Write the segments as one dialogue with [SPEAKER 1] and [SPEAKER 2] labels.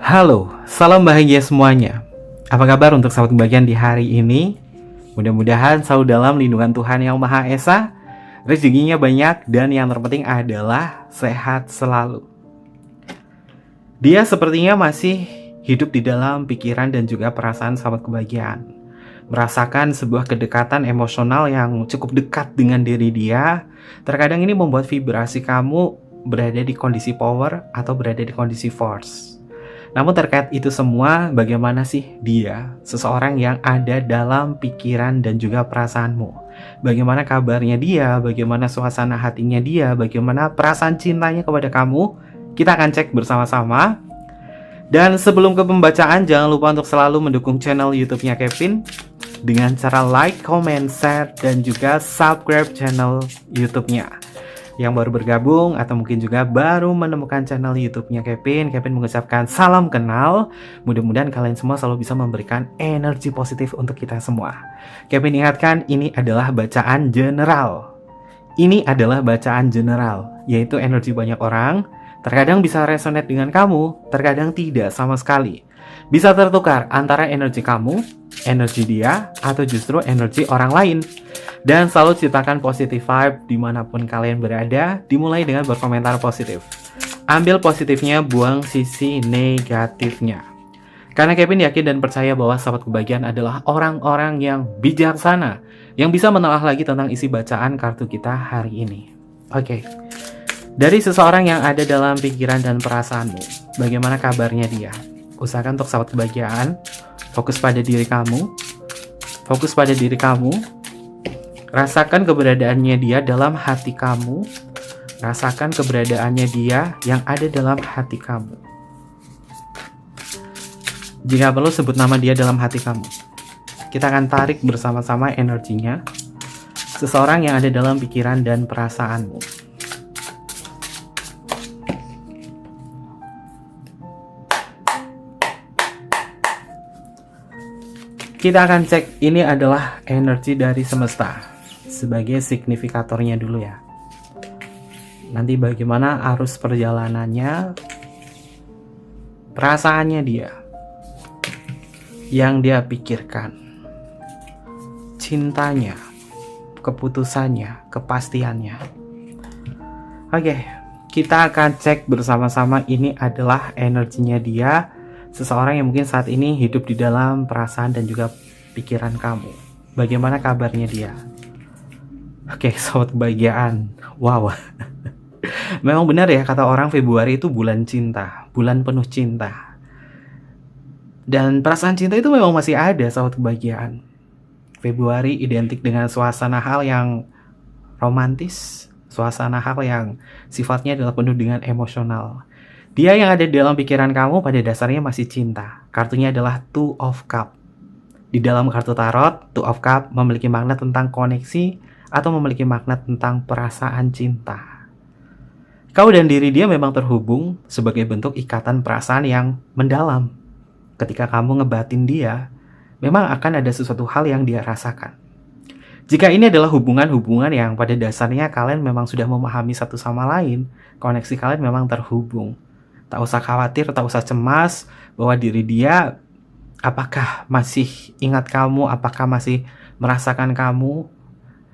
[SPEAKER 1] Halo, salam bahagia semuanya. Apa kabar untuk sahabat kebahagiaan di hari ini? Mudah-mudahan selalu dalam lindungan Tuhan Yang Maha Esa, rezekinya banyak, dan yang terpenting adalah sehat selalu. Dia sepertinya masih hidup di dalam pikiran dan juga perasaan sahabat kebahagiaan. Merasakan sebuah kedekatan emosional yang cukup dekat dengan diri dia. Terkadang ini membuat vibrasi kamu berada di kondisi power atau berada di kondisi force. Namun terkait itu semua, bagaimana sih dia, seseorang yang ada dalam pikiran dan juga perasaanmu? Bagaimana kabarnya dia, bagaimana suasana hatinya dia, bagaimana perasaan cintanya kepada kamu? Kita akan cek bersama-sama. Dan sebelum ke pembacaan, jangan lupa untuk selalu mendukung channel YouTube-nya Kevin dengan cara like, comment, share, dan juga subscribe channel YouTube-nya. Yang baru bergabung atau mungkin juga baru menemukan channel YouTube-nya Kevin mengucapkan salam kenal. Mudah-mudahan kalian semua selalu bisa memberikan energi positif untuk kita semua. Kevin ingatkan, ini adalah bacaan general. Ini adalah bacaan general, yaitu energi banyak orang. Terkadang bisa resonate dengan kamu, terkadang tidak sama sekali. Bisa tertukar antara energi kamu, energi dia, atau justru energi orang lain. Dan selalu ciptakan positive vibe dimanapun kalian berada. Dimulai dengan berkomentar positif. Ambil positifnya, buang sisi negatifnya. Karena Kevin yakin dan percaya bahwa sahabat kebahagiaan adalah orang-orang yang bijaksana, yang bisa menelaah lagi tentang isi bacaan kartu kita hari ini. Oke. Dari seseorang yang ada dalam pikiran dan perasaanmu, bagaimana kabarnya dia? Usahakan untuk sahabat kebahagiaan, fokus pada diri kamu. Fokus pada diri kamu. Rasakan keberadaannya dia dalam hati kamu. Rasakan keberadaannya dia yang ada dalam hati kamu. Jika perlu, sebut nama dia dalam hati kamu. Kita akan tarik bersama-sama energinya. Seseorang yang ada dalam pikiran dan perasaanmu. Kita akan cek, ini adalah energi dari semesta sebagai signifikatornya dulu ya. Nanti bagaimana arus perjalanannya, perasaannya dia, yang dia pikirkan, cintanya, keputusannya, kepastiannya. Oke, kita akan cek bersama-sama, ini adalah energinya dia. Seseorang yang mungkin saat ini hidup di dalam perasaan dan juga pikiran kamu. Bagaimana kabarnya dia? Oke, sobat kebahagiaan. Wow. Memang benar ya kata orang, Februari itu bulan cinta, bulan penuh cinta. Dan perasaan cinta itu memang masih ada, sobat kebahagiaan. Februari identik dengan suasana hal yang romantis, suasana hal yang sifatnya adalah penuh dengan emosional. Dia yang ada di dalam pikiran kamu pada dasarnya masih cinta. Kartunya adalah Two of Cup. Di dalam kartu tarot, Two of Cup memiliki makna tentang koneksi atau memiliki makna tentang perasaan cinta. Kau dan diri dia memang terhubung sebagai bentuk ikatan perasaan yang mendalam. Ketika kamu ngebatin dia, memang akan ada sesuatu hal yang dia rasakan. Jika ini adalah hubungan-hubungan yang pada dasarnya kalian memang sudah memahami satu sama lain, koneksi kalian memang terhubung. Tak usah khawatir, tak usah cemas bahwa diri dia apakah masih ingat kamu, apakah masih merasakan kamu.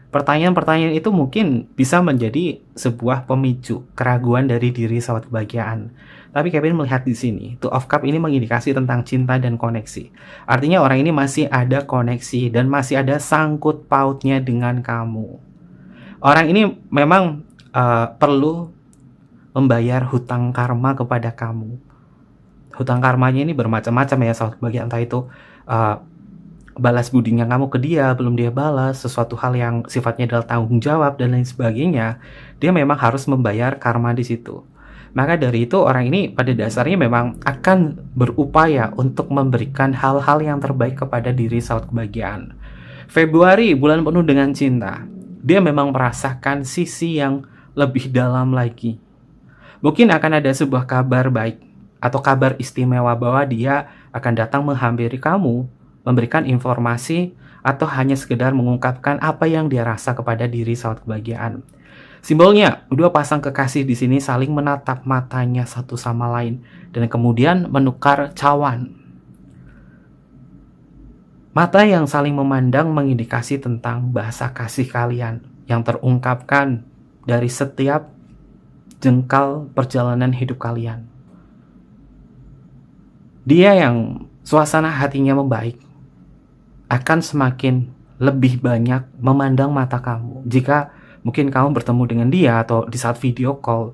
[SPEAKER 1] Pertanyaan-pertanyaan itu mungkin bisa menjadi sebuah pemicu keraguan dari diri sahabat kebahagiaan. Tapi Kevin melihat di sini, Two of Cup ini mengindikasi tentang cinta dan koneksi. Artinya orang ini masih ada koneksi dan masih ada sangkut pautnya dengan kamu. Orang ini memang perlu membayar hutang karma kepada kamu. Hutang karmanya ini bermacam-macam ya sahabat kebahagiaan. Entah itu balas budinya kamu ke dia, belum dia balas, sesuatu hal yang sifatnya adalah tanggung jawab dan lain sebagainya. Dia memang harus membayar karma di situ. Maka dari itu orang ini pada dasarnya memang akan berupaya untuk memberikan hal-hal yang terbaik kepada diri sahabat kebahagiaan. Februari, bulan penuh dengan cinta. Dia memang merasakan sisi yang lebih dalam lagi. Mungkin akan ada sebuah kabar baik atau kabar istimewa bahwa dia akan datang menghampiri kamu, memberikan informasi, atau hanya sekedar mengungkapkan apa yang dia rasa kepada diri sahabat kebahagiaan. Simbolnya, dua pasang kekasih di sini saling menatap matanya satu sama lain dan kemudian menukar cawan. Mata yang saling memandang mengindikasi tentang bahasa kasih kalian yang terungkapkan dari setiap jengkal perjalanan hidup kalian. Dia yang suasana hatinya membaik akan semakin lebih banyak memandang mata kamu. Jika mungkin kamu bertemu dengan dia atau di saat video call,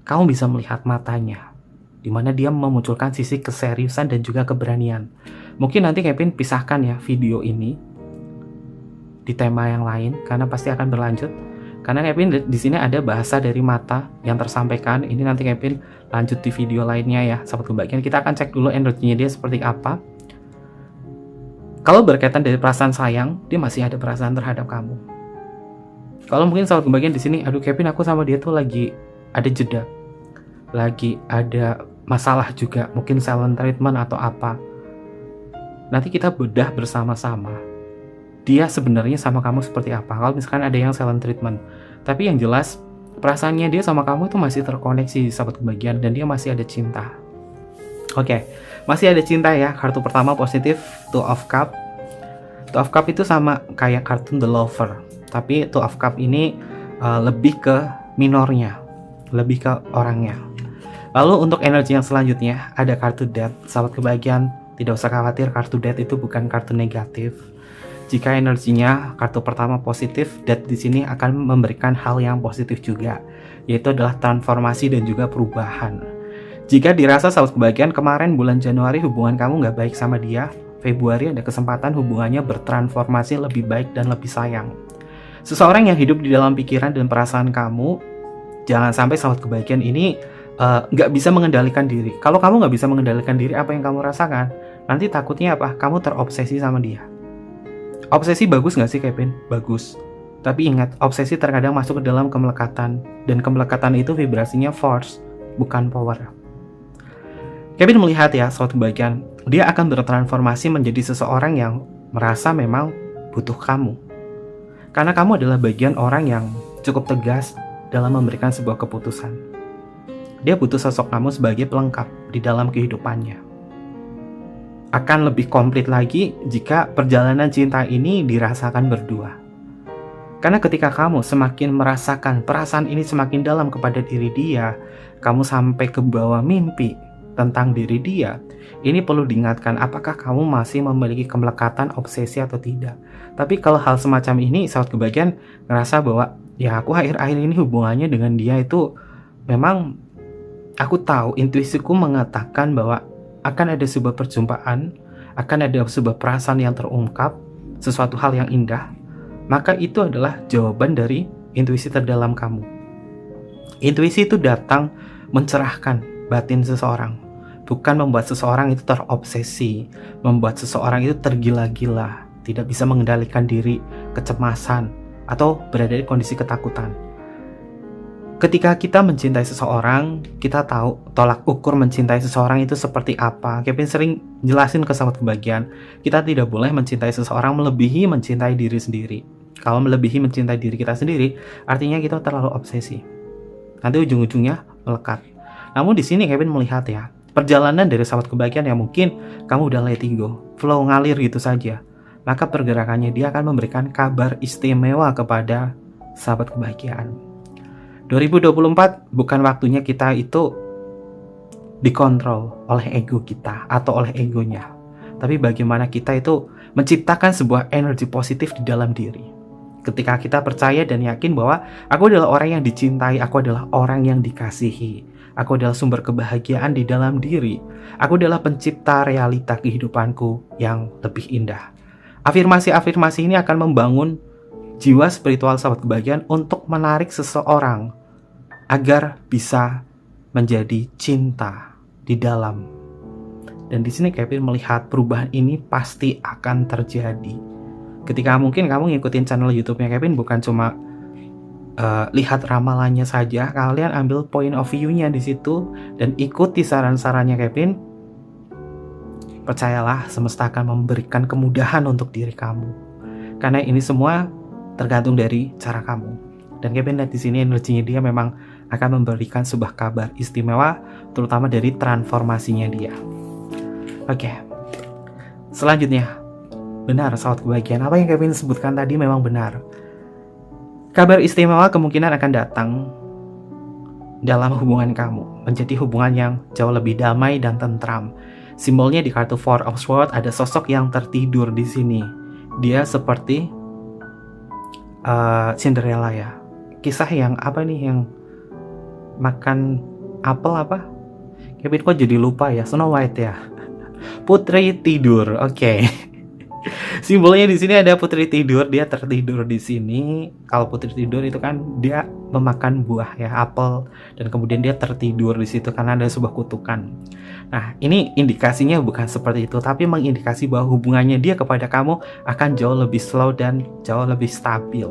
[SPEAKER 1] kamu bisa melihat matanya, di mana dia memunculkan sisi keseriusan dan juga keberanian. Mungkin nanti Kevin pisahkan ya video ini di tema yang lain, karena pasti akan berlanjut. Karena Kevin di sini ada bahasa dari mata yang tersampaikan. Ini nanti Kevin lanjut di video lainnya ya, sahabat kebahagiaan. Kita akan cek dulu energinya dia seperti apa. Kalau berkaitan dari perasaan sayang, dia masih ada perasaan terhadap kamu. Kalau mungkin sahabat kebahagiaan di sini, aduh Kevin, aku sama dia tuh lagi ada jeda, lagi ada masalah juga, mungkin silent treatment atau apa. Nanti kita bedah bersama-sama. Dia sebenarnya sama kamu seperti apa? Kalau misalkan ada yang silent treatment, tapi yang jelas perasaannya dia sama kamu itu masih terkoneksi, sahabat kebahagiaan, dan dia masih ada cinta. Oke, masih ada cinta ya. Kartu pertama positif, Two of Cup. Two of Cup itu sama kayak kartu The Lover, tapi Two of Cup ini lebih ke minornya, lebih ke orangnya. Lalu untuk energi yang selanjutnya ada kartu Death. Sahabat kebahagiaan, tidak usah khawatir, kartu Death itu bukan kartu negatif. Jika energinya kartu pertama positif, Death di sini akan memberikan hal yang positif juga, yaitu adalah transformasi dan juga perubahan. Jika dirasa sahabat kebahagiaan kemarin bulan Januari hubungan kamu nggak baik sama dia, Februari ada kesempatan hubungannya bertransformasi lebih baik dan lebih sayang. Seseorang yang hidup di dalam pikiran dan perasaan kamu, jangan sampai sahabat kebahagiaan ini nggak bisa mengendalikan diri. Kalau kamu nggak bisa mengendalikan diri, apa yang kamu rasakan? Nanti takutnya apa? Kamu terobsesi sama dia. Obsesi bagus nggak sih Kevin? Bagus. Tapi ingat, obsesi terkadang masuk ke dalam kemelekatan. Dan kemelekatan itu vibrasinya force, bukan power. Kevin melihat ya, sahabat kebahagiaan, dia akan bertransformasi menjadi seseorang yang merasa memang butuh kamu. Karena kamu adalah bagian orang yang cukup tegas dalam memberikan sebuah keputusan. Dia butuh sosok kamu sebagai pelengkap di dalam kehidupannya. Akan lebih komplit lagi jika perjalanan cinta ini dirasakan berdua. Karena ketika kamu semakin merasakan perasaan ini semakin dalam kepada diri dia, kamu sampai ke bawah mimpi tentang diri dia, ini perlu diingatkan apakah kamu masih memiliki kemelekatan, obsesi atau tidak. Tapi kalau hal semacam ini, sahabat kebahagiaan ngerasa bahwa ya aku akhir-akhir ini hubungannya dengan dia itu memang aku tahu, intuisiku mengatakan bahwa akan ada sebuah perjumpaan, akan ada sebuah perasaan yang terungkap, sesuatu hal yang indah, maka itu adalah jawaban dari intuisi terdalam kamu. Intuisi itu datang mencerahkan batin seseorang, bukan membuat seseorang itu terobsesi, membuat seseorang itu tergila-gila, tidak bisa mengendalikan diri, kecemasan, atau berada di kondisi ketakutan. Ketika kita mencintai seseorang, kita tahu tolak ukur mencintai seseorang itu seperti apa. Kevin sering jelasin ke sahabat kebahagiaan, kita tidak boleh mencintai seseorang melebihi mencintai diri sendiri. Kalau melebihi mencintai diri kita sendiri, artinya kita terlalu obsesi. Nanti ujung-ujungnya melekat. Namun di sini Kevin melihat ya, perjalanan dari sahabat kebahagiaan yang mungkin kamu udah letting go, flow ngalir gitu saja, maka pergerakannya dia akan memberikan kabar istimewa kepada sahabat kebahagiaan. 2024 bukan waktunya kita itu dikontrol oleh ego kita atau oleh egonya, tapi bagaimana kita itu menciptakan sebuah energi positif di dalam diri. Ketika kita percaya dan yakin bahwa aku adalah orang yang dicintai, aku adalah orang yang dikasihi, aku adalah sumber kebahagiaan di dalam diri, aku adalah pencipta realita kehidupanku yang lebih indah. Afirmasi-afirmasi ini akan membangun jiwa spiritual sahabat kebahagiaan untuk menarik seseorang agar bisa menjadi cinta di dalam. Dan di sini Kevin melihat perubahan ini pasti akan terjadi. Ketika mungkin kamu ngikutin channel YouTube-nya Kevin, bukan cuma lihat ramalannya saja, kalian ambil point of view-nya di situ dan ikuti saran-sarannya Kevin. Percayalah, semesta akan memberikan kemudahan untuk diri kamu. Karena ini semua tergantung dari cara kamu. Dan Kevin lihat di sini energinya dia memang akan memberikan sebuah kabar istimewa, terutama dari transformasinya dia. Oke. Selanjutnya, benar sahabat kebahagiaan, apa yang Kevin sebutkan tadi memang benar. Kabar istimewa kemungkinan akan datang dalam hubungan kamu, menjadi hubungan yang jauh lebih damai dan tentram. Simbolnya di kartu Four of Swords ada sosok yang tertidur di sini. Dia seperti Cinderella ya. Kisah yang apa nih, yang makan apel apa? Kevin kok jadi lupa ya, Snow White ya. Putri tidur, oke. Simbolnya di sini ada putri tidur, dia tertidur di sini. Kalau putri tidur itu kan dia memakan buah ya, apel, dan kemudian dia tertidur di situ karena ada sebuah kutukan. Nah, ini indikasinya bukan seperti itu, tapi mengindikasi bahwa hubungannya dia kepada kamu akan jauh lebih slow dan jauh lebih stabil.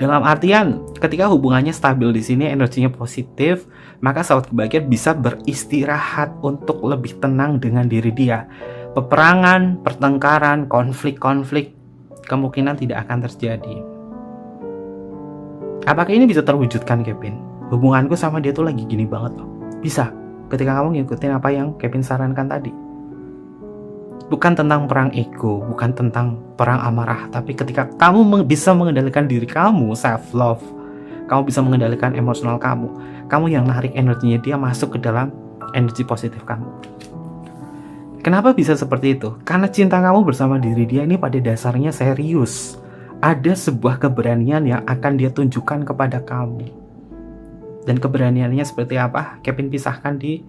[SPEAKER 1] Dalam artian, ketika hubungannya stabil di sini, energinya positif, maka sahabat kebahagiaan bisa beristirahat untuk lebih tenang dengan diri dia. Peperangan, pertengkaran, konflik-konflik kemungkinan tidak akan terjadi. Apakah ini bisa terwujudkan, Kevin? Hubunganku sama dia tuh lagi gini banget loh. Bisa, ketika kamu ngikutin apa yang Kevin sarankan tadi. Bukan tentang perang ego, bukan tentang perang amarah, tapi ketika kamu bisa mengendalikan diri kamu, self-love, kamu bisa mengendalikan emosional kamu yang narik energinya dia masuk ke dalam energi positif kamu. Kenapa bisa seperti itu? Karena cinta kamu bersama diri dia ini pada dasarnya serius. Ada sebuah keberanian yang akan dia tunjukkan kepada kamu. Dan keberaniannya seperti apa? Kevin pisahkan di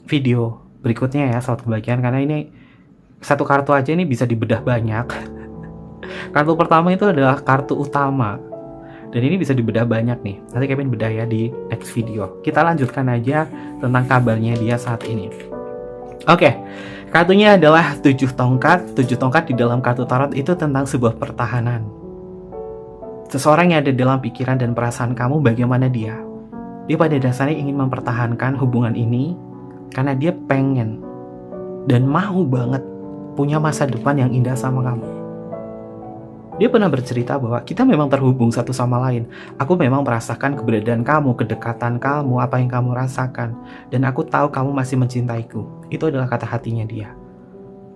[SPEAKER 1] video berikutnya ya, sahabat kebahagiaan. Karena ini satu kartu aja ini bisa dibedah banyak. Kartu pertama itu adalah kartu utama. Dan ini bisa dibedah banyak nih. Nanti Kevin bedah ya di next video. Kita lanjutkan aja tentang kabarnya dia saat ini. Oke, kartunya adalah 7 tongkat. 7 tongkat di dalam kartu tarot itu tentang sebuah pertahanan. Seseorang yang ada dalam pikiran dan perasaan kamu, bagaimana dia? Dia pada dasarnya ingin mempertahankan hubungan ini karena dia pengen dan mau banget punya masa depan yang indah sama kamu. Dia pernah bercerita bahwa kita memang terhubung satu sama lain. Aku memang merasakan keberadaan kamu, kedekatan kamu, apa yang kamu rasakan. Dan aku tahu kamu masih mencintaiku. Itu adalah kata hatinya dia.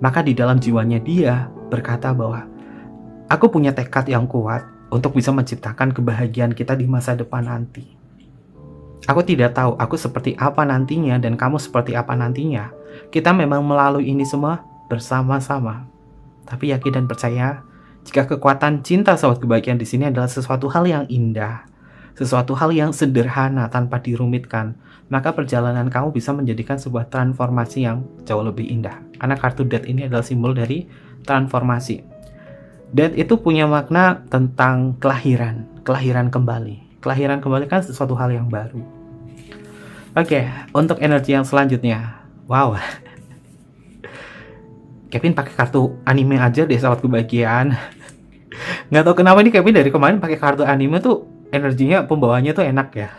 [SPEAKER 1] Maka di dalam jiwanya dia berkata bahwa aku punya tekad yang kuat untuk bisa menciptakan kebahagiaan kita di masa depan nanti. Aku tidak tahu aku seperti apa nantinya dan kamu seperti apa nantinya. Kita memang melalui ini semua bersama-sama. Tapi yakin dan percaya, jika kekuatan cinta sahabat kebahagiaan di sini adalah sesuatu hal yang indah, sesuatu hal yang sederhana tanpa dirumitkan, maka perjalanan kamu bisa menjadikan sebuah transformasi yang jauh lebih indah. Karena kartu Death ini adalah simbol dari transformasi. Death itu punya makna tentang kelahiran kembali. Kelahiran kembali kan sesuatu hal yang baru. Oke, untuk energi yang selanjutnya. Wow. Kevin pakai kartu anime aja deh sahabat kebahagiaan. Nggak tahu kenapa nih Kevin dari kemarin pakai kartu anime tuh energinya pembawaannya tuh enak ya.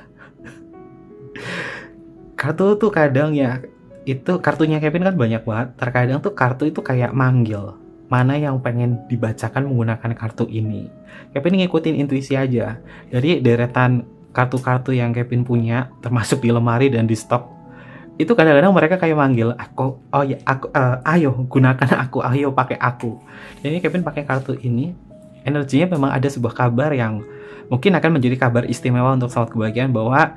[SPEAKER 1] Kartu tuh kadang ya, itu kartunya Kevin kan banyak banget. Terkadang tuh kartu itu kayak manggil. Mana yang pengen dibacakan menggunakan kartu ini. Kevin ngikutin intuisi aja. Dari deretan kartu-kartu yang Kevin punya, termasuk di lemari dan di stok, itu kadang-kadang mereka kayak manggil aku, oh ya aku, ayo gunakan aku, ayo pakai aku. Jadi Kevin pakai kartu ini, energinya memang ada sebuah kabar yang mungkin akan menjadi kabar istimewa untuk sahabat kebahagiaan bahwa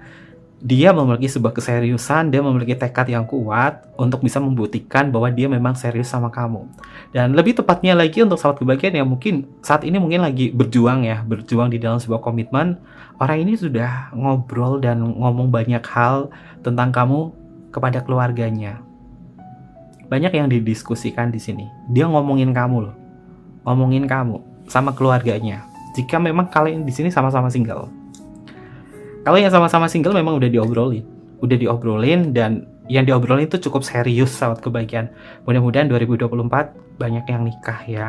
[SPEAKER 1] dia memiliki sebuah keseriusan, dia memiliki tekad yang kuat untuk bisa membuktikan bahwa dia memang serius sama kamu. Dan lebih tepatnya lagi untuk sahabat kebahagiaan yang mungkin saat ini mungkin lagi berjuang di dalam sebuah komitmen. Orang ini sudah ngobrol dan ngomong banyak hal tentang kamu kepada keluarganya. Banyak yang didiskusikan di sini. Dia ngomongin kamu loh. Ngomongin kamu sama keluarganya. Jika memang kalian di sini sama-sama single. Kalau yang sama-sama single memang udah diobrolin dan yang diobrolin itu cukup serius sahabat kebahagiaan. Mudah-mudahan 2024 banyak yang nikah ya.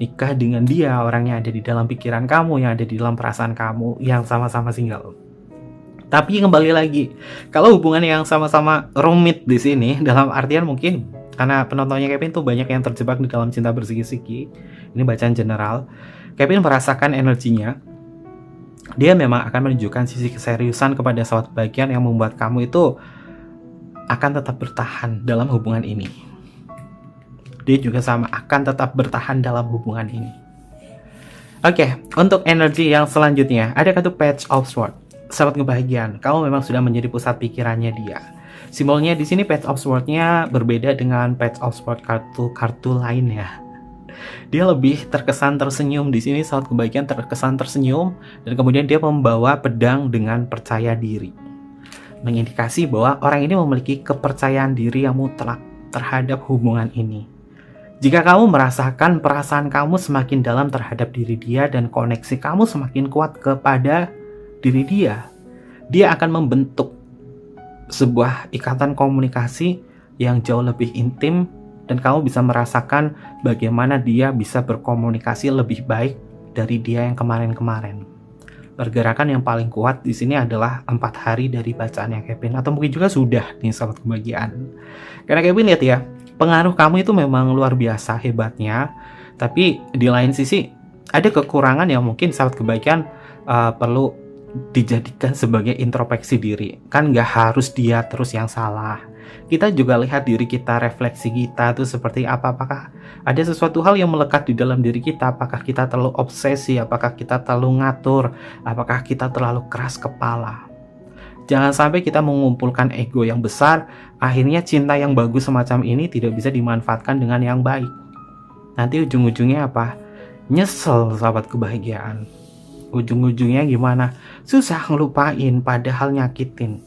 [SPEAKER 1] Nikah dengan dia, orang yang ada di dalam pikiran kamu, yang ada di dalam perasaan kamu, yang sama-sama single. Tapi kembali lagi, kalau hubungan yang sama-sama rumit di sini, dalam artian mungkin karena penontonnya Kevin tuh banyak yang terjebak di dalam cinta bersiki-siki. Ini bacaan general. Kevin merasakan energinya Dia memang akan menunjukkan sisi keseriusan kepada sahabat kebahagiaan yang membuat kamu itu akan tetap bertahan dalam hubungan ini. Dia juga sama akan tetap bertahan dalam hubungan ini. Oke, untuk energi yang selanjutnya ada kartu Page of Swords. Sahabat kebahagiaan, kamu memang sudah menjadi pusat pikirannya dia. Simbolnya di sini Page of Swords-nya berbeda dengan Page of Swords kartu lainnya. Dia lebih terkesan tersenyum di sini, sahabat kebahagiaan terkesan tersenyum dan kemudian dia membawa pedang dengan percaya diri. Mengindikasi bahwa orang ini memiliki kepercayaan diri yang mutlak terhadap hubungan ini. Jika kamu merasakan perasaan kamu semakin dalam terhadap diri dia dan koneksi kamu semakin kuat kepada diri dia, dia akan membentuk sebuah ikatan komunikasi yang jauh lebih intim dan kamu bisa merasakan bagaimana dia bisa berkomunikasi lebih baik dari dia yang kemarin-kemarin. Pergerakan yang paling kuat di sini adalah 4 hari dari bacaannya Kevin, atau mungkin juga sudah nih sahabat kebahagiaan. Karena Kevin lihat ya, pengaruh kamu itu memang luar biasa hebatnya, tapi di lain sisi ada kekurangan yang mungkin sahabat kebahagiaan perlu dijadikan sebagai introspeksi diri. Kan nggak harus dia terus yang salah. Kita juga lihat diri kita, refleksi kita itu seperti apa. Apakah ada sesuatu hal yang melekat di dalam diri kita? Apakah kita terlalu obsesi? Apakah kita terlalu ngatur? Apakah kita terlalu keras kepala? Jangan sampai kita mengumpulkan ego yang besar, akhirnya cinta yang bagus semacam ini tidak bisa dimanfaatkan dengan yang baik. Nanti ujung-ujungnya apa? Nyesel sahabat kebahagiaan. Ujung-ujungnya gimana? Susah ngelupain padahal nyakitin.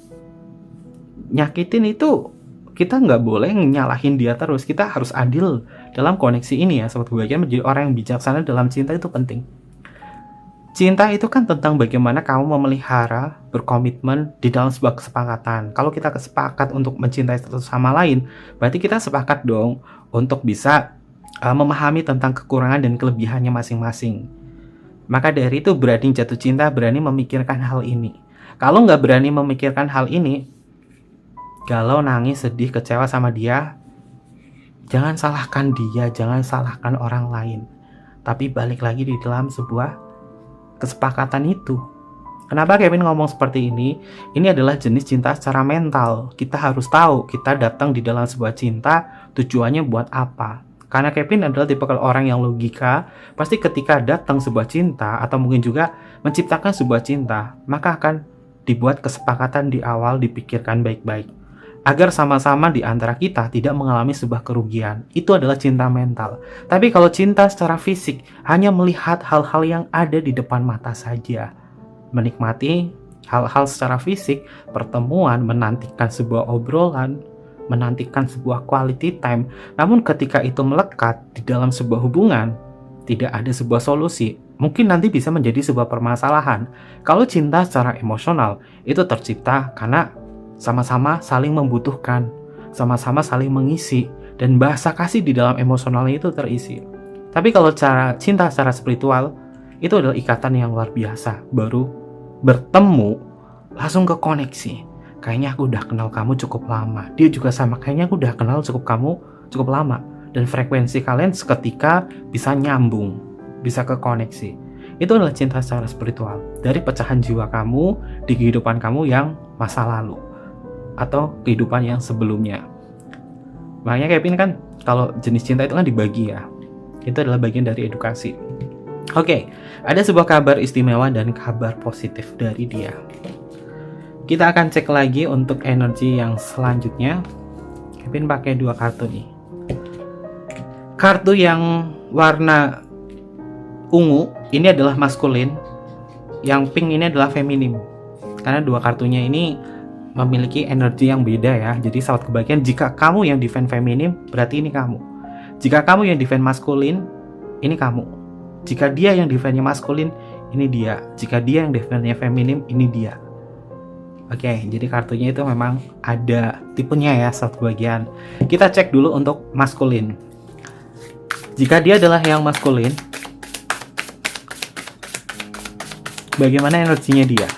[SPEAKER 1] Nyakitin itu kita nggak boleh nyalahin dia terus. Kita harus adil dalam koneksi ini ya sahabat kebahagiaan. Menjadi orang yang bijaksana dalam cinta itu penting. Cinta itu kan tentang bagaimana kamu memelihara, berkomitmen di dalam sebuah kesepakatan. Kalau kita sepakat untuk mencintai satu sama lain, berarti kita sepakat dong untuk bisa memahami tentang kekurangan dan kelebihannya masing-masing. Maka dari itu berani jatuh cinta, berani memikirkan hal ini. Kalau nggak berani memikirkan hal ini, galau, nangis, sedih, kecewa sama dia, jangan salahkan dia, jangan salahkan orang lain. Tapi balik lagi di dalam sebuah kesepakatan itu. Kenapa Kevin ngomong seperti ini? Ini adalah jenis cinta secara mental. Kita harus tahu kita datang di dalam sebuah cinta tujuannya buat apa. Karena Kevin adalah tipe orang yang logika, pasti ketika datang sebuah cinta atau mungkin juga menciptakan sebuah cinta, maka akan dibuat kesepakatan di awal, dipikirkan baik-baik agar sama-sama di antara kita tidak mengalami sebuah kerugian. Itu adalah cinta mental. Tapi kalau cinta secara fisik, hanya melihat hal-hal yang ada di depan mata saja, menikmati hal-hal secara fisik, pertemuan, menantikan sebuah obrolan, menantikan sebuah quality time. Namun ketika itu melekat di dalam sebuah hubungan, tidak ada sebuah solusi, mungkin nanti bisa menjadi sebuah permasalahan. Kalau cinta secara emosional, itu tercipta karena sama-sama saling membutuhkan, sama-sama saling mengisi, dan bahasa kasih di dalam emosionalnya itu terisi. Tapi kalau cinta secara spiritual, itu adalah ikatan yang luar biasa. Baru bertemu, langsung ke koneksi. Kayaknya aku udah kenal kamu cukup lama. Dia juga sama, kayaknya aku udah kenal kamu cukup lama. Dan frekuensi kalian seketika bisa nyambung, bisa ke koneksi. Itu adalah cinta secara spiritual. Dari pecahan jiwa kamu di kehidupan kamu yang masa lalu atau kehidupan yang sebelumnya. Makanya Kevin kan kalau jenis cinta itu kan dibagi ya. Itu adalah bagian dari edukasi. Oke, ada sebuah kabar istimewa dan kabar positif dari dia. Kita akan cek lagi untuk energi yang selanjutnya. Kevin pakai 2 kartu nih. Kartu yang warna ungu ini adalah maskulin, yang pink ini adalah feminim. Karena 2 kartunya ini memiliki energi yang beda ya. Jadi sahabat kebahagiaan, jika kamu yang defend feminim, berarti ini kamu. Jika kamu yang defend maskulin, ini kamu. Jika dia yang defendnya maskulin, ini dia. Jika dia yang defendnya feminim, ini dia. Oke, jadi kartunya itu memang ada tipenya ya sahabat kebahagiaan. Kita cek dulu untuk maskulin. Jika dia adalah yang maskulin, bagaimana energinya dia?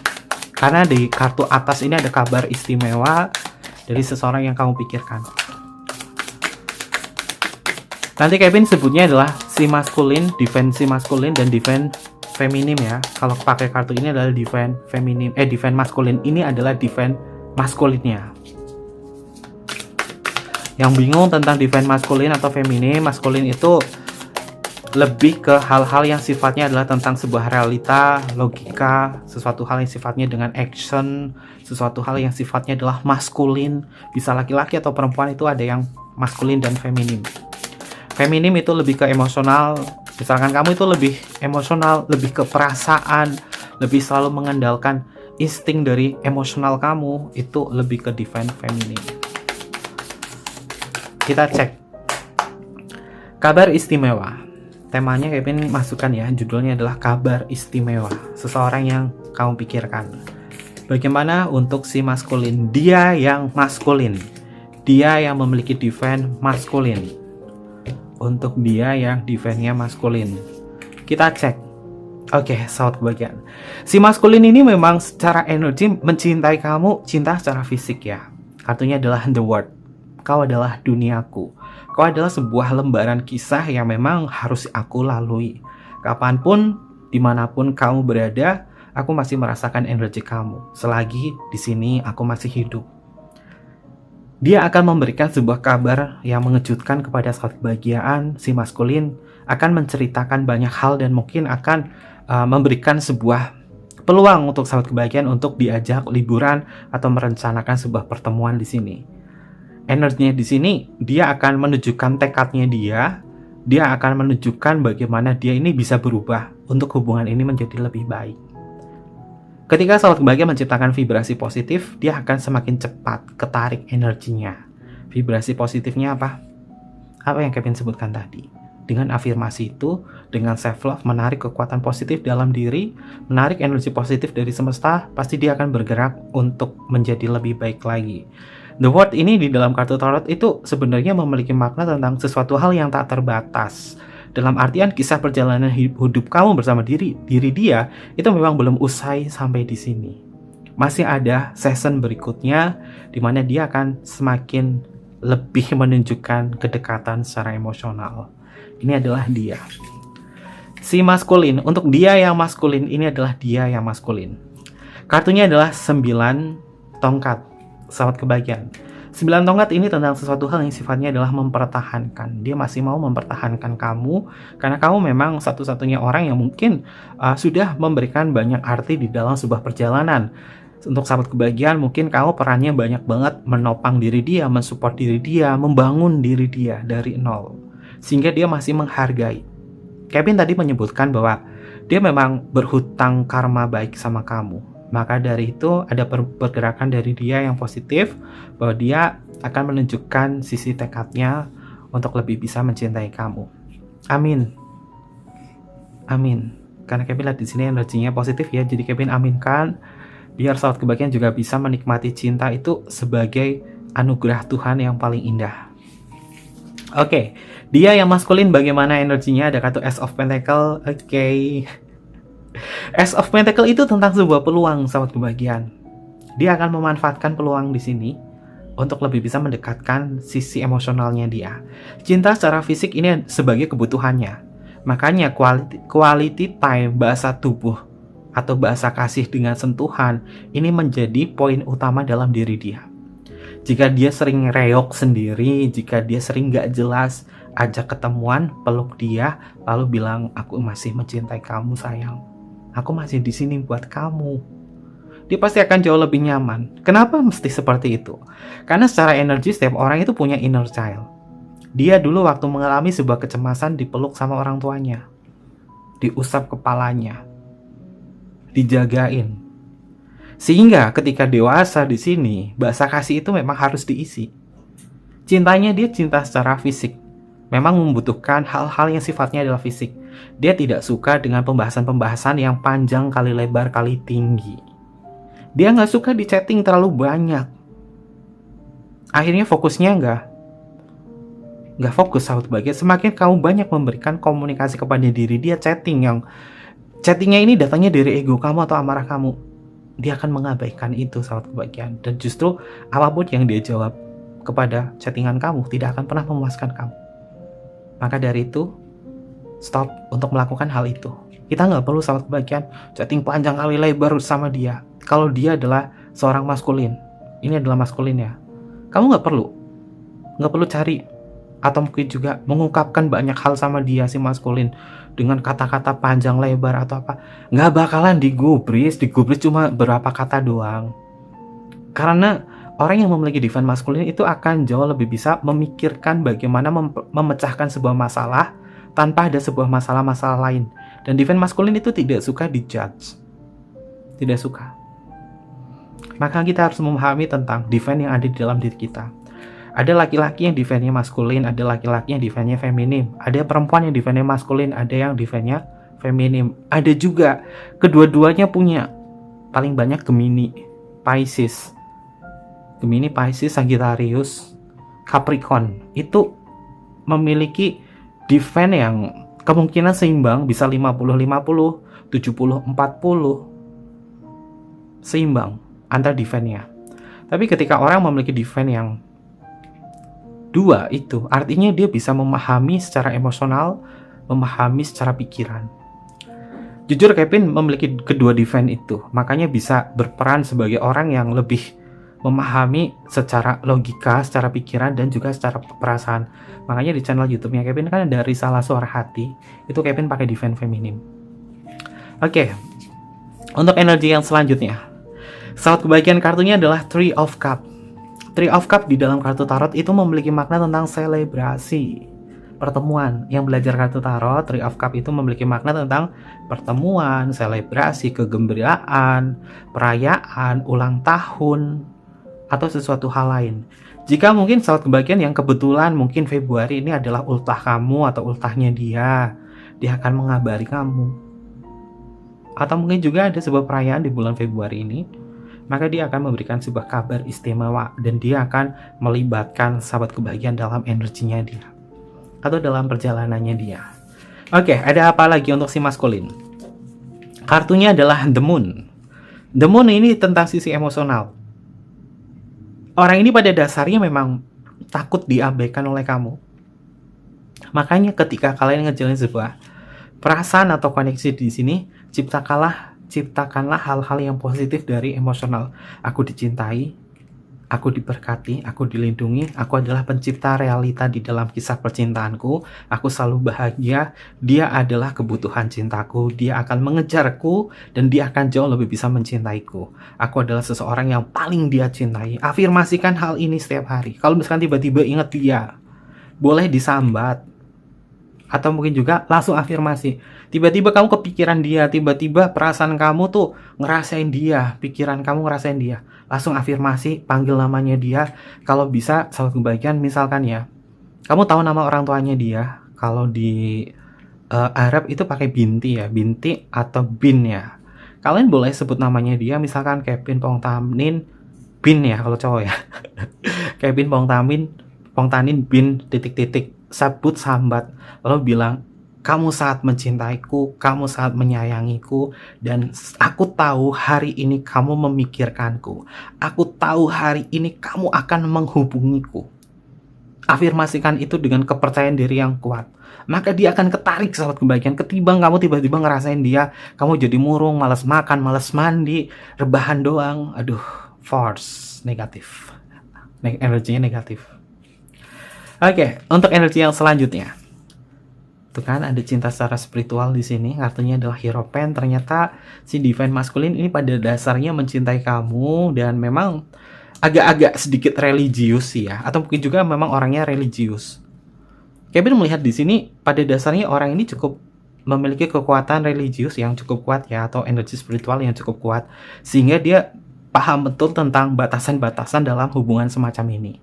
[SPEAKER 1] Karena di kartu atas ini ada kabar istimewa dari seseorang yang kamu pikirkan. Nanti Kevin sebutnya adalah si maskulin, defend si maskulin, dan defend feminim ya. Kalau pakai kartu ini adalah divine feminim, divine maskulin. Ini adalah divine maskulinnya. Yang bingung tentang divine maskulin atau feminim, maskulin itu lebih ke hal-hal yang sifatnya adalah tentang sebuah realita, logika, sesuatu hal yang sifatnya dengan action, sesuatu hal yang sifatnya adalah maskulin. Bisa laki-laki atau perempuan, itu ada yang maskulin dan feminim. Feminim itu lebih ke emosional. Misalkan kamu itu lebih emosional, lebih ke perasaan, lebih selalu mengandalkan insting dari emosional kamu, itu lebih ke divine feminim. Kita cek kabar istimewa. Temanya Kevin masukkan ya, judulnya adalah kabar istimewa, seseorang yang kamu pikirkan. Bagaimana untuk si maskulin? Dia yang maskulin, dia yang memiliki divine maskulin. Untuk dia yang divine-nya maskulin, kita cek. Oke, sahabat kebahagiaan, si maskulin ini memang secara energi mencintai kamu, cinta secara fisik ya. Kartunya adalah The World. Kau adalah duniaku. Kau adalah sebuah lembaran kisah yang memang harus aku lalui. Kapanpun, dimanapun kamu berada, aku masih merasakan energi kamu. Selagi di sini aku masih hidup. Dia akan memberikan sebuah kabar yang mengejutkan kepada sahabat kebahagiaan. Si maskulin akan menceritakan banyak hal dan mungkin akan memberikan sebuah peluang untuk sahabat kebahagiaan untuk diajak liburan atau merencanakan sebuah pertemuan di sini. Energinya di sini, dia akan menunjukkan tekadnya dia akan menunjukkan bagaimana dia ini bisa berubah untuk hubungan ini menjadi lebih baik. Ketika sahabat kebahagiaan menciptakan vibrasi positif, dia akan semakin cepat ketarik energinya. Vibrasi positifnya apa? Apa yang Kevin sebutkan tadi? Dengan afirmasi itu, dengan self-love, menarik kekuatan positif dalam diri, menarik energi positif dari semesta, pasti dia akan bergerak untuk menjadi lebih baik lagi. The World ini di dalam kartu tarot itu sebenarnya memiliki makna tentang sesuatu hal yang tak terbatas. Dalam artian kisah perjalanan hidup kamu bersama diri dia itu memang belum usai sampai di sini. Masih ada season berikutnya di mana dia akan semakin lebih menunjukkan kedekatan secara emosional. Ini adalah dia. Si maskulin, untuk dia yang maskulin, ini adalah dia yang maskulin. Kartunya adalah 9 tongkat. Sahabat kebahagiaan, 9 tongkat ini tentang sesuatu hal yang sifatnya adalah mempertahankan. Dia masih mau mempertahankan kamu karena kamu memang satu-satunya orang yang mungkin sudah memberikan banyak arti di dalam sebuah perjalanan. Untuk sahabat kebahagiaan, mungkin kamu perannya banyak banget menopang diri dia, mensupport diri dia, membangun diri dia dari nol, sehingga dia masih menghargai. Kevin tadi menyebutkan bahwa dia memang berhutang karma baik sama kamu. Maka dari itu ada pergerakan dari dia yang positif, bahwa dia akan menunjukkan sisi tekadnya untuk lebih bisa mencintai kamu. Amin. Amin. Karena Kevin lihat di sini energinya positif ya, jadi Kevin aminkan biar sahabat kebahagiaan juga bisa menikmati cinta itu sebagai anugerah Tuhan yang paling indah. Oke, dia yang maskulin bagaimana energinya? Ada kartu Ace of Pentacle. Oke. Ace of Pentacle itu tentang sebuah peluang, sahabat kebahagiaan. Dia akan memanfaatkan peluang di sini untuk lebih bisa mendekatkan sisi emosionalnya dia. Cinta secara fisik ini sebagai kebutuhannya. Makanya quality time, bahasa tubuh atau bahasa kasih dengan sentuhan ini menjadi poin utama dalam diri dia. Jika dia sering reok sendiri, jika dia sering gak jelas, ajak ketemuan, peluk dia, lalu bilang, aku masih mencintai kamu sayang. Aku masih di sini buat kamu. Dia pasti akan jauh lebih nyaman. Kenapa mesti seperti itu? Karena secara energi setiap orang itu punya inner child. Dia dulu waktu mengalami sebuah kecemasan dipeluk sama orang tuanya, diusap kepalanya, dijagain. Sehingga ketika dewasa di sini, bahasa kasih itu memang harus diisi. Cintanya dia cinta secara fisik. Memang membutuhkan hal-hal yang sifatnya adalah fisik. Dia tidak suka dengan pembahasan-pembahasan yang panjang kali lebar kali tinggi. Dia nggak suka di chatting terlalu banyak. Akhirnya fokusnya nggak fokus, sahabat bahagia. Semakin kamu banyak memberikan komunikasi kepada diri dia, chattingnya ini datangnya dari ego kamu atau amarah kamu, dia akan mengabaikan itu, sahabat kebahagiaan. Dan justru apapun yang dia jawab kepada chattingan kamu tidak akan pernah memuaskan kamu. Maka dari itu, stop untuk melakukan hal itu. Kita nggak perlu sahabat kebahagiaan chatting panjang kali lebar sama dia. Kalau dia adalah seorang maskulin, ini adalah maskulin ya, kamu nggak perlu cari atau mungkin juga mengungkapkan banyak hal sama dia si maskulin dengan kata-kata panjang lebar atau apa. Nggak bakalan digubris cuma beberapa kata doang. Karena orang yang memiliki divine maskulin itu akan jauh lebih bisa memikirkan bagaimana memecahkan sebuah masalah tanpa ada sebuah masalah-masalah lain. Dan divine maskulin itu tidak suka dijudge, tidak suka. Maka kita harus memahami tentang divine yang ada di dalam diri kita. Ada laki-laki yang divine-nya maskulin, ada laki-laki yang divine-nya feminim, ada perempuan yang divine-nya maskulin, ada yang divine-nya feminim. Ada juga kedua-duanya punya. Paling banyak Gemini, Pisces, Sagittarius, Capricorn itu memiliki divine yang kemungkinan seimbang, bisa 50-50, 70-40, seimbang antara divine-nya. Tapi ketika orang memiliki divine yang dua itu, artinya dia bisa memahami secara emosional, memahami secara pikiran. Jujur Kevin memiliki kedua divine itu, makanya bisa berperan sebagai orang yang lebih memahami secara logika, secara pikiran, dan juga secara perasaan. Makanya di channel YouTube-nya Kevin kan ada Risalah Suara Hati, itu Kevin pakai divine feminim. Oke, untuk energi yang selanjutnya, sahabat kebahagiaan kartunya adalah Three of Cup. Three of Cup di dalam kartu tarot itu memiliki makna tentang selebrasi, pertemuan. Yang belajar kartu tarot, Three of Cup itu memiliki makna tentang pertemuan, selebrasi, kegembiraan, perayaan, ulang tahun, atau sesuatu hal lain. Jika mungkin sahabat kebahagiaan yang kebetulan mungkin Februari ini adalah ultah kamu atau ultahnya dia akan mengabari kamu. Atau mungkin juga ada sebuah perayaan di bulan Februari ini, maka dia akan memberikan sebuah kabar istimewa dan dia akan melibatkan sahabat kebahagiaan dalam energinya dia atau dalam perjalanannya dia. Oke, ada apa lagi untuk si maskulin? Kartunya adalah The Moon. The Moon ini tentang sisi emosional. Orang ini pada dasarnya memang takut diabaikan oleh kamu. Makanya ketika kalian ngejalin sebuah perasaan atau koneksi di sini, ciptakanlah hal-hal yang positif dari emosional. Aku dicintai, aku diberkati, aku dilindungi, aku adalah pencipta realita di dalam kisah percintaanku, aku selalu bahagia, dia adalah kebutuhan cintaku, dia akan mengejarku, dan dia akan jauh lebih bisa mencintaiku. Aku adalah seseorang yang paling dia cintai. Afirmasikan hal ini setiap hari. Kalau misalkan tiba-tiba ingat dia, boleh disambat, atau mungkin juga langsung afirmasi. Tiba-tiba kamu kepikiran dia, tiba-tiba perasaan kamu tuh ngerasain dia, pikiran kamu ngerasain dia, langsung afirmasi, panggil namanya dia. Kalau bisa sahabat kebahagiaan, misalkan ya, kamu tahu nama orang tuanya dia. Kalau di Arab itu pakai binti ya, binti atau bin ya. Kalian boleh sebut namanya dia, misalkan Kevin Pongtanin bin ya kalau cowok ya. Kevin Pongtanin bin titik-titik, sebut sambat, lalu bilang, kamu sangat mencintaiku, kamu sangat menyayangiku, dan aku tahu hari ini kamu memikirkanku. Aku tahu hari ini kamu akan menghubungiku. Afirmasikan itu dengan kepercayaan diri yang kuat. Maka dia akan ketarik sahabat kebahagiaan. Ketimbang kamu tiba-tiba ngerasain dia, kamu jadi murung, malas makan, malas mandi, rebahan doang. Aduh, force, negatif. Energinya negatif. Oke, untuk energi yang selanjutnya. Tuh kan ada cinta secara spiritual di sini. Artinya adalah Hierophant. Ternyata si divine masculine ini pada dasarnya mencintai kamu dan memang agak-agak sedikit religius sih ya, atau mungkin juga memang orangnya religius. Kevin melihat di sini pada dasarnya orang ini cukup memiliki kekuatan religius yang cukup kuat ya, atau energi spiritual yang cukup kuat, sehingga dia paham betul tentang batasan-batasan dalam hubungan semacam ini.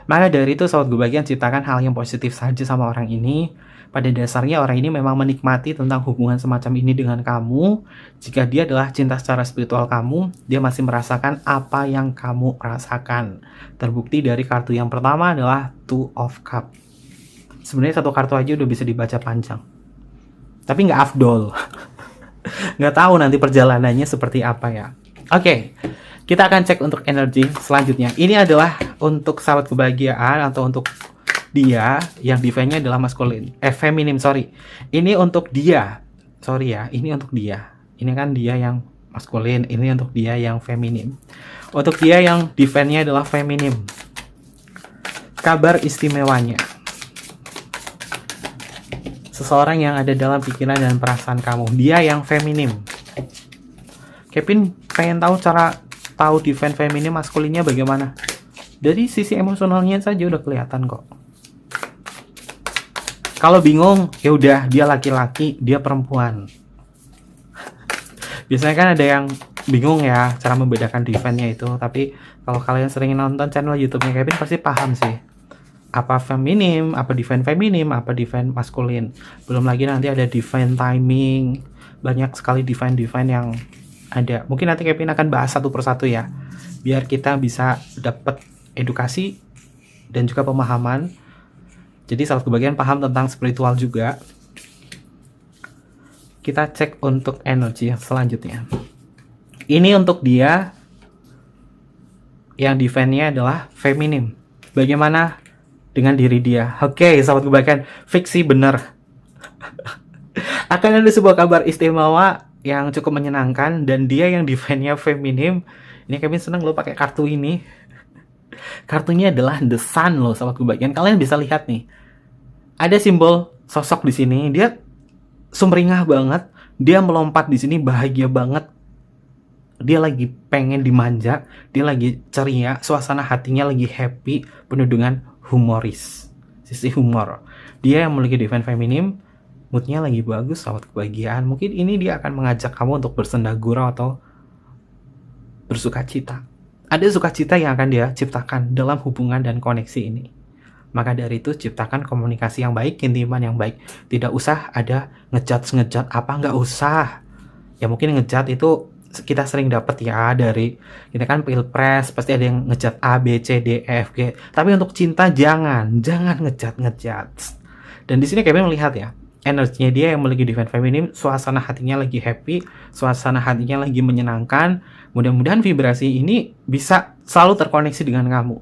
[SPEAKER 1] Maka dari itu sahabat kebahagiaan, ciptakan hal yang positif saja sama orang ini. Pada dasarnya orang ini memang menikmati tentang hubungan semacam ini dengan kamu. Jika dia adalah cinta secara spiritual kamu, dia masih merasakan apa yang kamu rasakan. Terbukti dari kartu yang pertama adalah Two of Cup. Sebenarnya satu kartu aja udah bisa dibaca panjang, tapi nggak afdol. Nggak tahu nanti perjalanannya seperti apa ya. Oke, kita akan cek untuk energi selanjutnya. Ini adalah untuk sahabat kebahagiaan atau untuk dia yang divine-nya adalah maskulin, feminim, sorry. Ini untuk dia Sorry ya, ini untuk dia. Ini kan dia yang maskulin, ini untuk dia yang feminim. Untuk dia yang defense-nya adalah feminim. Kabar istimewanya. Seseorang yang ada dalam pikiran dan perasaan kamu. Dia yang feminim. Kevin pengen tahu cara tahu defense feminim maskulinnya bagaimana. Dari sisi emosionalnya saja udah kelihatan kok. Kalau bingung, ya udah dia laki-laki, dia perempuan. Biasanya kan ada yang bingung ya cara membedakan defense-nya itu. Tapi kalau kalian sering nonton channel YouTube-nya Kevin pasti paham sih. Apa feminim, apa defense feminim, apa defense maskulin. Belum lagi nanti ada defense timing. Banyak sekali defense yang ada. Mungkin nanti Kevin akan bahas satu persatu ya. Biar kita bisa dapat edukasi dan juga pemahaman. Jadi salah satu bagian paham tentang spiritual juga. Kita cek untuk energi selanjutnya. Ini untuk dia yang defense-nya adalah feminim. Bagaimana dengan diri dia? Oke, sahabat kebaikan, fiksi benar. Akan ada sebuah kabar istimewa yang cukup menyenangkan dan dia yang defense-nya feminim. Ini Kevin seneng lo pakai kartu ini. Kartunya adalah The Sun loh, sahabat kebaikan. Kalian bisa lihat nih. Ada simbol sosok di sini, dia sumringah banget, dia melompat di sini bahagia banget, dia lagi pengen dimanja, dia lagi ceria, suasana hatinya lagi happy, penuh dengan humoris, sisi humor. Dia yang memiliki defense feminim, moodnya lagi bagus, sahabat kebahagiaan. Mungkin ini dia akan mengajak kamu untuk bersenda gurau atau bersukacita. Ada sukacita yang akan dia ciptakan dalam hubungan dan koneksi ini. Maka dari itu ciptakan komunikasi yang baik, intiman yang baik. Tidak usah ada ngejat apa, nggak usah. Ya mungkin ngejat itu kita sering dapat ya dari kita kan pilpres pasti ada yang ngejat A, B, C, D, E, F, G. Tapi untuk cinta jangan ngejat. Dan di sini Kevin melihat ya, energinya dia yang memiliki defense feminim, suasana hatinya lagi happy, suasana hatinya lagi menyenangkan. Mudah-mudahan vibrasi ini bisa selalu terkoneksi dengan kamu.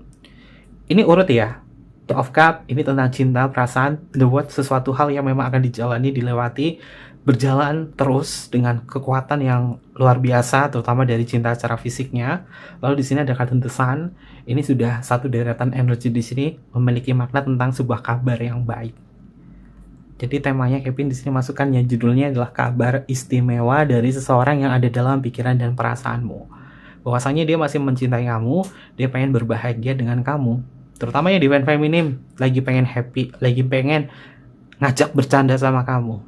[SPEAKER 1] Ini urut ya. Two of Cup, ini tentang cinta, perasaan, buat sesuatu hal yang memang akan dijalani, dilewati, berjalan terus dengan kekuatan yang luar biasa, terutama dari cinta secara fisiknya. Lalu di sini ada kartu The Sun. Ini sudah satu deretan energi di sini memiliki makna tentang sebuah kabar yang baik. Jadi temanya Kevin di sini masukkan ya, judulnya adalah kabar istimewa dari seseorang yang ada dalam pikiran dan perasaanmu. Bahwasanya dia masih mencintai kamu, dia pengen berbahagia dengan kamu. Terutama yang defense feminim, lagi pengen happy, lagi pengen ngajak bercanda sama kamu.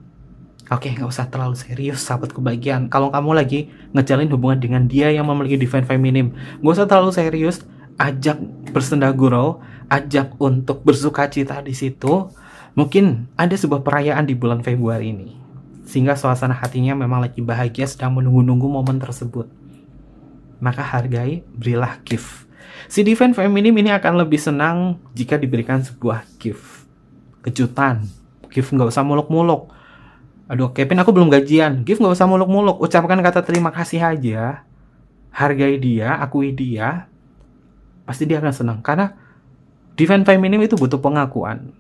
[SPEAKER 1] Oke, nggak usah terlalu serius, sahabat kebahagiaan. Kalau kamu lagi ngejalin hubungan dengan dia yang memiliki defense feminim, nggak usah terlalu serius, ajak bersenda gurau, ajak untuk bersukacita di situ. Mungkin ada sebuah perayaan di bulan Februari ini, sehingga suasana hatinya memang lagi bahagia, sedang menunggu-nunggu momen tersebut. Maka hargai, berilah gift. Si defense feminim ini akan lebih senang jika diberikan sebuah gift. Kejutan. Gift nggak usah muluk-muluk. Aduh, Kevin aku belum gajian. Gift nggak usah muluk-muluk. Ucapkan kata terima kasih aja. Hargai dia, akui dia. Pasti dia akan senang. Karena defense feminim itu butuh pengakuan.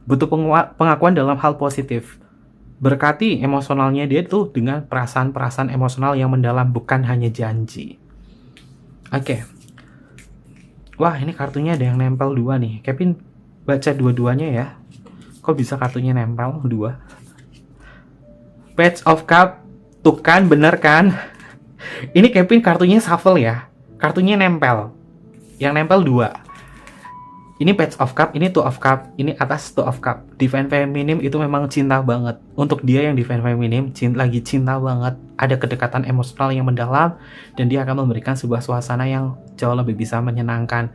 [SPEAKER 1] Butuh pengakuan dalam hal positif. Berkati emosionalnya dia tuh dengan perasaan-perasaan emosional yang mendalam, bukan hanya janji. Oke. Wah, ini kartunya ada yang nempel 2 nih. Kevin baca dua-duanya ya. Kok bisa kartunya nempel 2? Page of Cup. Tuh kan, bener kan? Ini Kevin kartunya shuffle ya. Kartunya nempel. Yang nempel 2. Ini Page of Cup, ini Two of Cup. Ini atas Two of Cup. Defense feminim itu memang cinta banget. Untuk dia yang defense feminim, lagi cinta banget. Ada kedekatan emosional yang mendalam. Dan dia akan memberikan sebuah suasana yang jauh lebih bisa menyenangkan.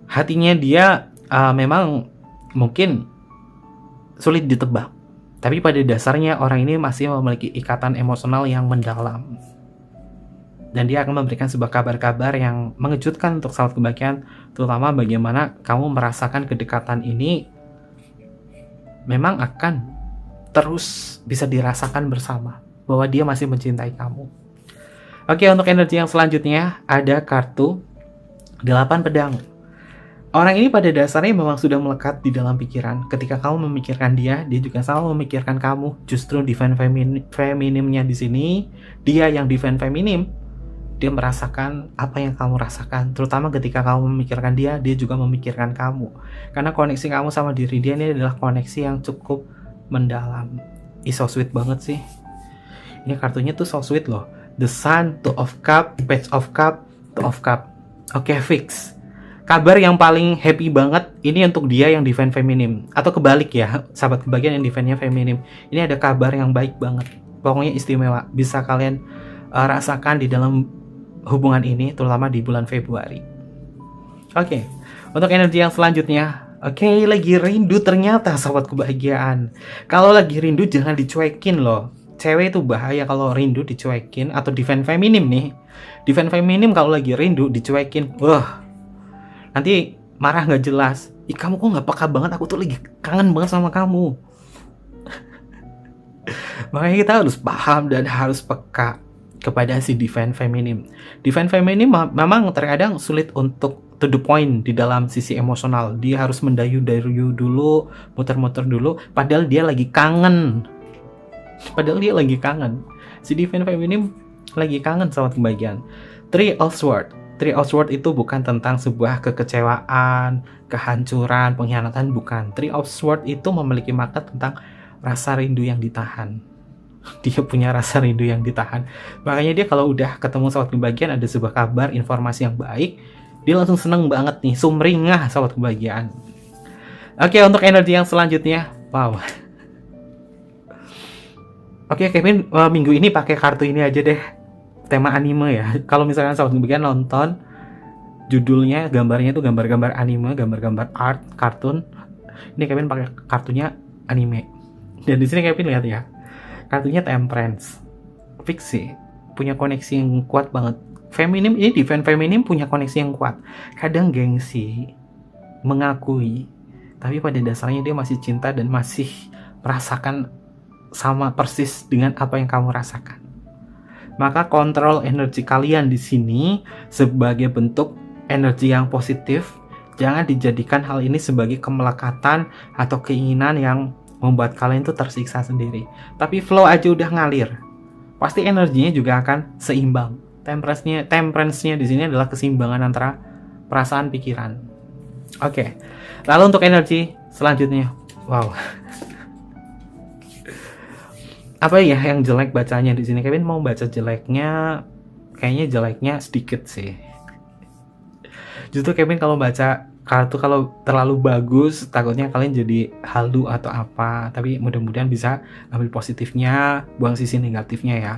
[SPEAKER 1] Hatinya dia memang mungkin sulit ditebak. Tapi pada dasarnya orang ini masih memiliki ikatan emosional yang mendalam. Dan dia akan memberikan sebuah kabar-kabar yang mengejutkan untuk sahabat kebahagiaan. Terutama bagaimana kamu merasakan kedekatan ini memang akan terus bisa dirasakan bersama. Bahwa dia masih mencintai kamu. Oke, untuk energi yang selanjutnya ada kartu 8 pedang. Orang ini pada dasarnya memang sudah melekat di dalam pikiran. Ketika kamu memikirkan dia juga selalu memikirkan kamu. Justru divine feminimnya di sini, dia yang divine feminim, dia merasakan apa yang kamu rasakan. Terutama ketika kamu memikirkan dia juga memikirkan kamu. Karena koneksi kamu sama diri dia ini adalah koneksi yang cukup mendalam. Ih, so sweet banget sih. Ini kartunya tuh so sweet loh. The Sun, Two of Cup, Page of Cup, Two of Cup. Oke, fix. Kabar yang paling happy banget ini untuk dia yang divine feminim, atau kebalik ya, sahabat kebagian yang divine-nya feminim. Ini ada kabar yang baik banget, pokoknya istimewa, bisa kalian rasakan di dalam hubungan ini, terutama di bulan Februari. Oke, untuk energi yang selanjutnya, oke, lagi rindu ternyata sahabat kebahagiaan. Kalau lagi rindu jangan dicuekin loh. Cewek itu bahaya kalau rindu dicuekin, atau divine feminim nih. Divine feminim kalau lagi rindu dicuekin, wah, nanti marah nggak jelas. Ih, kamu kok nggak peka banget, aku tuh lagi kangen banget sama kamu. Makanya kita harus paham dan harus peka kepada si divine feminim. Divine feminim memang terkadang sulit untuk to the point di dalam sisi emosional. Dia harus mendayu-dayu dulu, muter-muter dulu, padahal dia lagi kangen. Si divine feminim lagi kangen sama kebahagiaan. Three of Swords. Three of Swords itu bukan tentang sebuah kekecewaan, kehancuran, pengkhianatan, bukan. Three of Swords itu memiliki makna tentang rasa rindu yang ditahan. Dia punya rasa rindu yang ditahan. Makanya dia kalau udah ketemu sahabat kebahagiaan, ada sebuah kabar, informasi yang baik, dia langsung seneng banget nih, sumringah sahabat kebahagiaan. Oke, untuk energi yang selanjutnya, wow. Oke, Kevin, minggu ini pakai kartu ini aja deh. Tema anime ya. Kalau misalkan sahabat kebahagiaan nonton, judulnya, gambarnya itu gambar-gambar anime, gambar-gambar art, kartun. Ini Kevin pakai kartunya anime. Dan di sini Kevin lihat ya, kartunya Temperance. Fix sih, punya koneksi yang kuat banget. Feminim ini, divine feminim punya koneksi yang kuat. Kadang gengsi, mengakui, tapi pada dasarnya dia masih cinta dan masih merasakan sama persis dengan apa yang kamu rasakan. Maka kontrol energi kalian di sini sebagai bentuk energi yang positif. Jangan dijadikan hal ini sebagai kemelekatan atau keinginan yang membuat kalian tuh tersiksa sendiri. Tapi flow aja udah ngalir. Pasti energinya juga akan seimbang. Temperance-nya di sini adalah keseimbangan antara perasaan pikiran. Oke. Lalu untuk energi selanjutnya. Wow. Apa ya yang jelek bacanya di sini? Kevin mau baca jeleknya, kayaknya jeleknya sedikit sih. Justru Kevin kalau baca kartu kalau terlalu bagus, takutnya kalian jadi halu atau apa. Tapi mudah-mudahan bisa ambil positifnya, buang sisi negatifnya ya.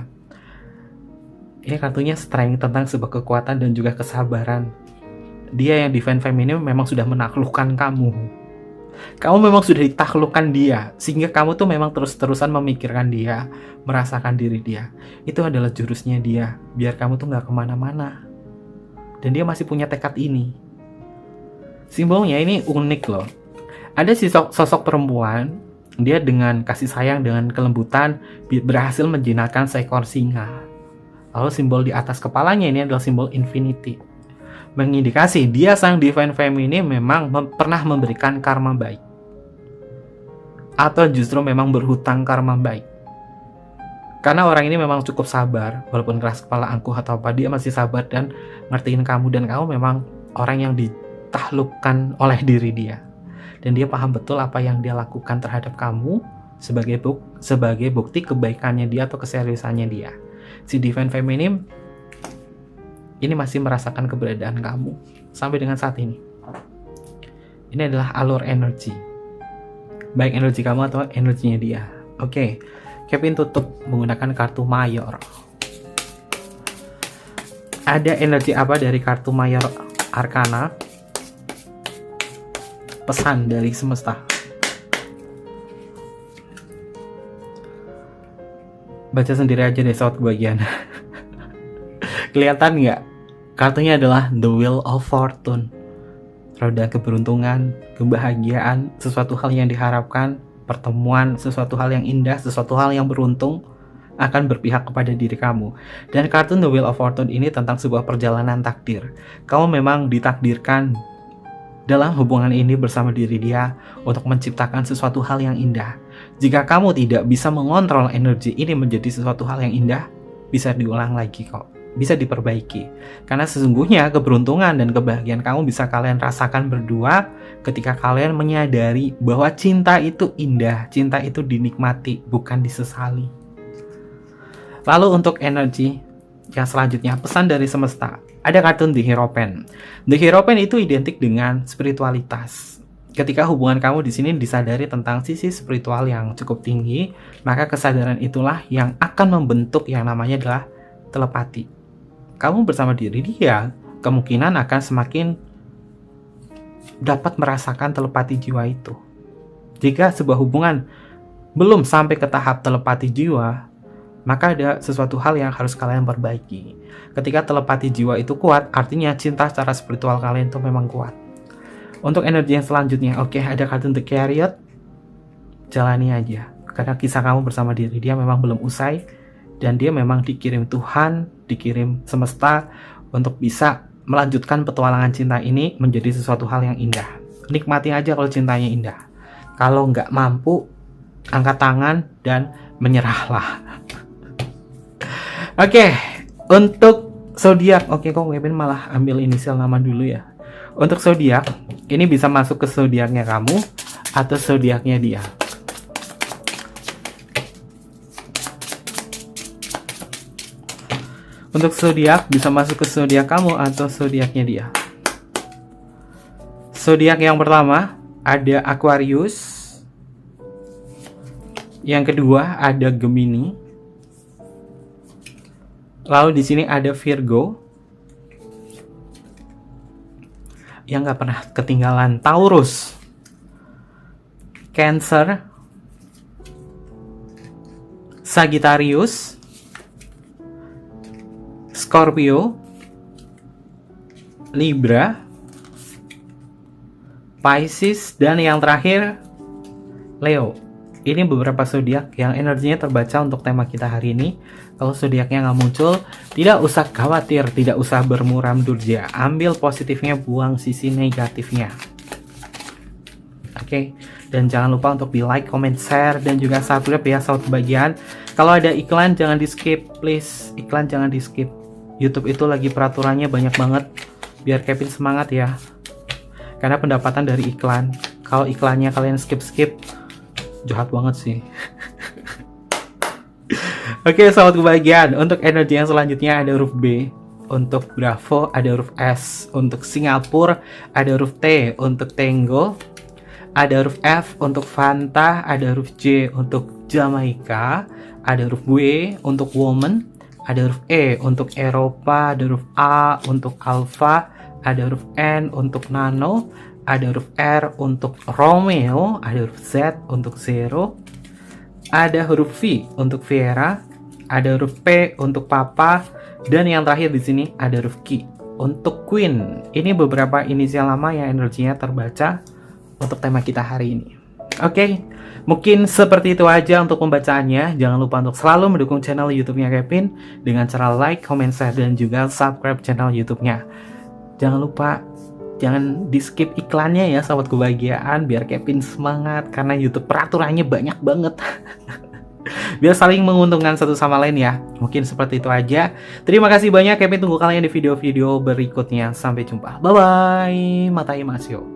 [SPEAKER 1] Ini kartunya strength, tentang sebuah kekuatan dan juga kesabaran. Dia yang divine feminim memang sudah menaklukkan kamu. Kamu memang sudah ditaklukkan dia, sehingga kamu tuh memang terus-terusan memikirkan dia, merasakan diri dia. Itu adalah jurusnya dia, biar kamu tuh gak kemana-mana. Dan dia masih punya tekad ini. Simbolnya ini unik loh. Ada sosok perempuan, dia dengan kasih sayang, dengan kelembutan, berhasil menjinakkan seekor singa. Lalu simbol di atas kepalanya ini adalah simbol infinity. Mengindikasi dia sang divine feminine memang pernah memberikan karma baik, atau justru memang berhutang karma baik. Karena orang ini memang cukup sabar, walaupun keras kepala, angkuh atau apa, dia masih sabar dan ngertiin kamu, dan kamu memang orang yang ditaklukkan oleh diri dia, dan dia paham betul apa yang dia lakukan terhadap kamu sebagai bukti kebaikannya dia atau keseriusannya dia. Si divine feminine ini masih merasakan keberadaan kamu sampai dengan saat ini. Ini adalah alur energi, baik energi kamu atau energinya dia. Oke, Kevin tutup menggunakan kartu mayor. Ada energi apa dari kartu mayor Arkana? Pesan dari semesta. Baca sendiri aja deh sahabat kebahagiaan. Kelihatan nggak? Kartunya adalah The Wheel of Fortune. Roda keberuntungan, kebahagiaan, sesuatu hal yang diharapkan, pertemuan, sesuatu hal yang indah, sesuatu hal yang beruntung akan berpihak kepada diri kamu. Dan kartu The Wheel of Fortune ini tentang sebuah perjalanan takdir. Kamu memang ditakdirkan dalam hubungan ini bersama diri dia untuk menciptakan sesuatu hal yang indah. Jika kamu tidak bisa mengontrol energi ini menjadi sesuatu hal yang indah, bisa diulang lagi kok, bisa diperbaiki. Karena sesungguhnya keberuntungan dan kebahagiaan kamu bisa kalian rasakan berdua ketika kalian menyadari bahwa cinta itu indah, cinta itu dinikmati, bukan disesali. Lalu untuk energi yang selanjutnya, pesan dari semesta. Ada kartun The Hierophant. The Hierophant itu identik dengan spiritualitas. Ketika hubungan kamu di sini disadari tentang sisi spiritual yang cukup tinggi, maka kesadaran itulah yang akan membentuk yang namanya adalah telepati. Kamu bersama diri dia, kemungkinan akan semakin dapat merasakan telepati jiwa itu. Jika sebuah hubungan belum sampai ke tahap telepati jiwa, maka ada sesuatu hal yang harus kalian perbaiki. Ketika telepati jiwa itu kuat, artinya cinta secara spiritual kalian itu memang kuat. Untuk energi yang selanjutnya, oke, ada kartun The Chariot. Jalani aja, karena kisah kamu bersama diri dia memang belum usai, dan dia memang dikirim Tuhan, dikirim semesta untuk bisa melanjutkan petualangan cinta ini menjadi sesuatu hal yang indah. Nikmati aja kalau cintanya indah. Kalau nggak mampu, angkat tangan dan menyerahlah. Oke, untuk zodiak, oke kok Kevin malah ambil inisial nama dulu ya. Untuk zodiak, ini bisa masuk ke zodiaknya kamu atau zodiaknya dia. Untuk zodiak bisa masuk ke zodiak kamu atau zodiaknya dia. Zodiak yang pertama ada Aquarius. Yang kedua ada Gemini. Lalu di sini ada Virgo. Yang nggak pernah ketinggalan Taurus, Cancer, Sagittarius, Scorpio, Libra, Pisces, dan yang terakhir Leo. Ini beberapa zodiak yang energinya terbaca untuk tema kita hari ini. Kalau zodiaknya nggak muncul, tidak usah khawatir, tidak usah bermuram durja. Ambil positifnya, buang sisi negatifnya. Oke, dan jangan lupa untuk di like, comment, share, dan juga subscribe ya sobat kebahagiaan. Kalau ada iklan jangan di skip, please. Iklan jangan di skip. YouTube itu lagi peraturannya banyak banget. Biar Kevin semangat ya. Karena pendapatan dari iklan. Kalau iklannya kalian skip-skip, jahat banget sih. Oke, sobat kebahagiaan, untuk energi yang selanjutnya ada huruf B. Untuk Bravo ada huruf S. Untuk Singapura ada huruf T untuk Tango. Ada huruf F untuk Fanta. Ada huruf J untuk Jamaika. Ada huruf W untuk Woman. Ada huruf E untuk Eropa. Ada huruf A untuk Alpha. Ada huruf N untuk Nano. Ada huruf R untuk Romeo, ada huruf Z untuk Zero, ada huruf V untuk Viera, ada huruf P untuk Papa, dan yang terakhir di sini ada huruf Q untuk Queen. Ini beberapa inisial nama yang energinya terbaca untuk tema kita hari ini. Oke, mungkin seperti itu aja untuk pembacaannya. Jangan lupa untuk selalu mendukung channel YouTube-nya Kevin dengan cara like, comment, share, dan juga subscribe channel YouTube-nya. Jangan lupa jangan di skip iklannya ya sahabat kebahagiaan, biar Kevin semangat karena YouTube peraturannya banyak banget. Biar saling menguntungkan satu sama lain ya. Mungkin seperti itu aja. Terima kasih banyak, Kevin tunggu kalian di video-video berikutnya. Sampai jumpa. Bye bye. Matai Masyo.